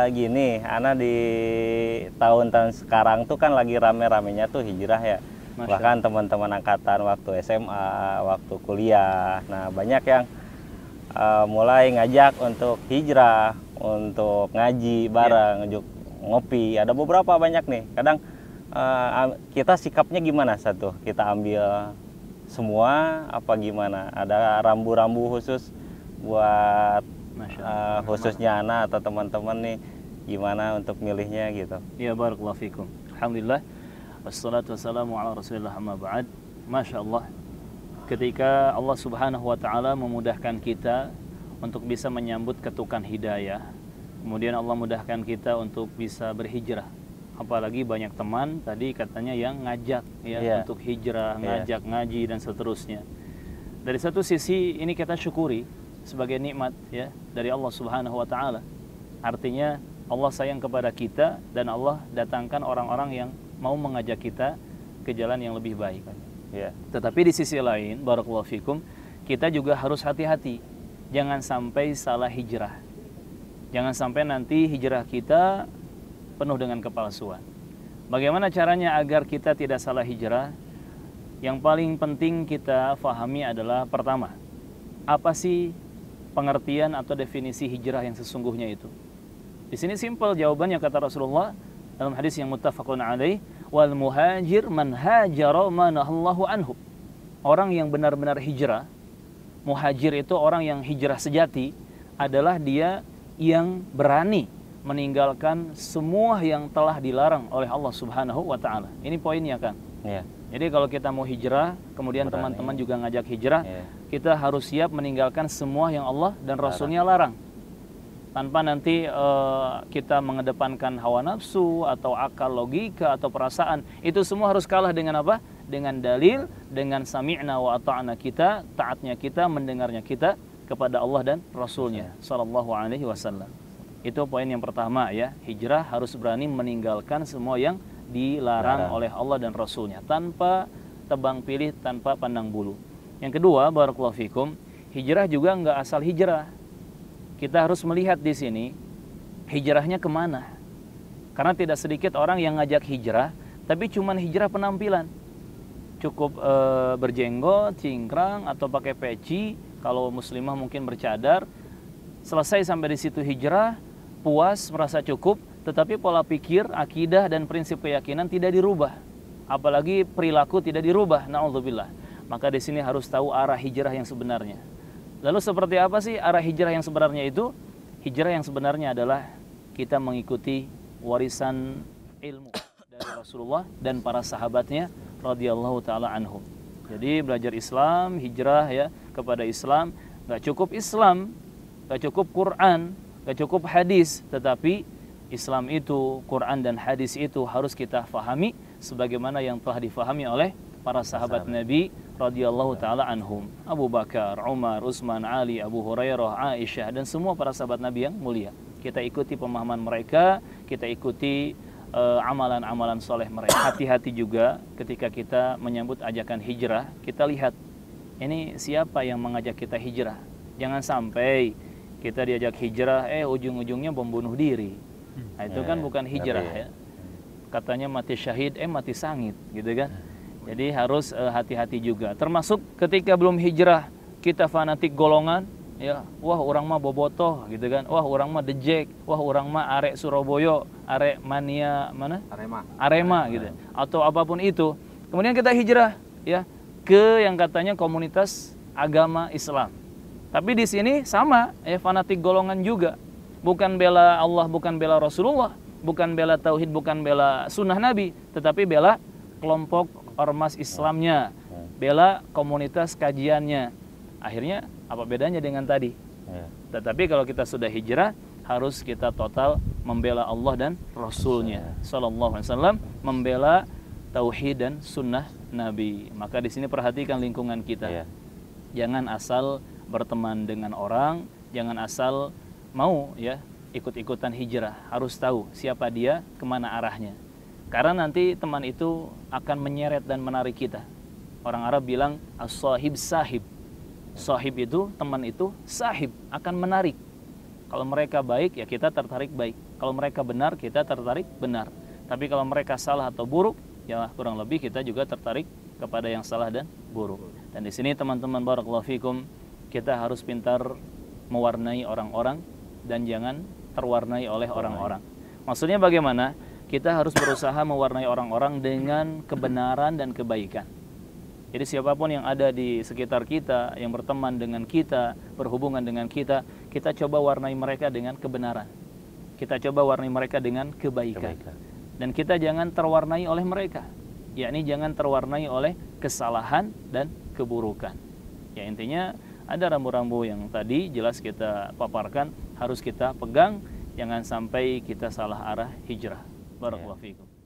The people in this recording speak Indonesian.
Gini, Ana di tahun-tahun sekarang tuh kan lagi rame-ramenya tuh hijrah ya. Bahkan teman-teman angkatan waktu SMA, waktu kuliah. Nah, banyak yang mulai ngajak untuk hijrah, untuk ngaji bareng, ngopi. Ada beberapa banyak nih. Kadang kita sikapnya gimana satu? Kita ambil semua apa gimana? Ada rambu-rambu khusus buat khususnya anak atau teman-teman nih, gimana untuk milihnya gitu? Ya, barakallahu fikum. Alhamdulillah, wassalatu wassalamu ala rasulillah, amma ba'd. Masya Allah, ketika Allah subhanahu wa ta'ala memudahkan kita untuk bisa menyambut ketukan hidayah, kemudian Allah mudahkan kita untuk bisa berhijrah. Apalagi banyak teman tadi katanya yang ngajak ya, untuk hijrah, ngajak ngaji dan seterusnya. Dari satu sisi ini kita syukuri sebagai nikmat ya dari Allah Subhanahu wa taala. Artinya Allah sayang kepada kita dan Allah datangkan orang-orang yang mau mengajak kita ke jalan yang lebih baik. Ya. Tetapi di sisi lain, barakallahu fikum, kita juga harus hati-hati. Jangan sampai salah hijrah. Jangan sampai nanti hijrah kita penuh dengan kepalsuan. Bagaimana caranya agar kita tidak salah hijrah? Yang paling penting kita fahami adalah pertama, apa sih pengertian atau definisi hijrah yang sesungguhnya itu? Di sini simpel jawabannya, kata Rasulullah dalam hadis yang muttafaqun alaih, wal muhajir man hajara ma nahallahu anhu. Orang yang benar-benar hijrah, muhajir itu orang yang hijrah sejati, adalah dia yang berani meninggalkan semua yang telah dilarang oleh Allah Subhanahu wa taala. Ini poinnya kan? Ya. Jadi kalau kita mau hijrah, kemudian teman-teman juga ngajak hijrah, kita harus siap meninggalkan semua yang Allah dan Rasulnya larang. Tanpa nanti kita mengedepankan hawa nafsu atau akal logika atau perasaan. Itu semua harus kalah dengan apa? Dengan dalil, dengan sami'na wa ata'na kita, taatnya kita, mendengarnya kita kepada Allah dan Rasulnya sallallahu alaihi wasallam. Itu poin yang pertama ya. Hijrah harus berani meninggalkan semua yang dilarang oleh Allah dan Rasulnya, tanpa tebang pilih, tanpa pandang bulu. Yang kedua, barakallahu fikum, hijrah juga nggak asal hijrah. Kita harus melihat di sini hijrahnya kemana. Karena tidak sedikit orang yang ngajak hijrah, tapi cuman hijrah penampilan. Cukup berjenggot, cingkrang, atau pakai peci. Kalau muslimah mungkin bercadar. Selesai sampai di situ hijrah, puas, merasa cukup. Tetapi pola pikir, akidah, dan prinsip keyakinan tidak dirubah. Apalagi perilaku tidak dirubah, na'udzubillah. Maka di sini harus tahu arah hijrah yang sebenarnya. Lalu seperti apa sih arah hijrah yang sebenarnya itu? Hijrah yang sebenarnya adalah kita mengikuti warisan ilmu dari Rasulullah dan para sahabatnya radhiyallahu ta'ala anhum. Jadi belajar Islam, hijrah ya kepada Islam. Gak cukup Islam, gak cukup Quran, gak cukup hadis, tetapi Islam itu, Quran dan hadis itu harus kita fahami sebagaimana yang telah difahami oleh para sahabat Nabi radhiyallahu taala anhum. Abu Bakar, Umar, Utsman, Ali, Abu Hurairah, Aisyah, dan semua para sahabat Nabi yang mulia. Kita ikuti pemahaman mereka, kita ikuti amalan-amalan soleh mereka. Hati-hati juga ketika kita menyambut ajakan hijrah, kita lihat ini siapa yang mengajak kita hijrah. Jangan sampai kita diajak hijrah, ujung-ujungnya bom bunuh diri. Nah, itu kan bukan hijrah ya. Katanya mati syahid, mati sangit gitu kan. Jadi harus hati-hati juga. Termasuk ketika belum hijrah, kita fanatik golongan, ya, wah orang mah bobotoh gitu kan. Wah orang mah dejek, wah orang mah arek Surabaya, arek mania mana? Arema gitu. Atau apapun itu. Kemudian kita hijrah ya ke yang katanya komunitas agama Islam. Tapi di sini sama, fanatik golongan juga. Bukan bela Allah, bukan bela Rasulullah, bukan bela tauhid, bukan bela sunnah Nabi, tetapi bela kelompok ormas Islamnya, bela komunitas kajiannya. Akhirnya apa bedanya dengan tadi? Tetapi kalau kita sudah hijrah, harus kita total membela Allah dan Rasulnya sallallahu alaihi wasallam, membela tauhid dan sunnah Nabi. Maka di sini perhatikan lingkungan kita. Jangan asal berteman dengan orang, jangan asal mau ya ikut-ikutan hijrah. Harus tahu siapa dia, kemana arahnya. Karena nanti teman itu akan menyeret dan menarik kita. Orang Arab bilang as-sahib sahib. Sahib itu, teman itu, sahib, akan menarik. Kalau mereka baik, ya kita tertarik baik. Kalau mereka benar, kita tertarik benar. Tapi kalau mereka salah atau buruk, ya kurang lebih kita juga tertarik kepada yang salah dan buruk. Dan di sini teman-teman barakallahu fikum, kita harus pintar mewarnai orang-orang dan jangan terwarnai oleh orang-orang. Maksudnya bagaimana? Kita harus berusaha mewarnai orang-orang dengan kebenaran dan kebaikan. Jadi siapapun yang ada di sekitar kita, yang berteman dengan kita, berhubungan dengan kita, kita coba warnai mereka dengan kebenaran. Kita coba warnai mereka dengan kebaikan. Dan kita jangan terwarnai oleh mereka. Yakni jangan terwarnai oleh kesalahan dan keburukan. Ya intinya ada rambu-rambu yang tadi jelas kita paparkan, harus kita pegang, jangan sampai kita salah arah hijrah. Barakallahu fikum.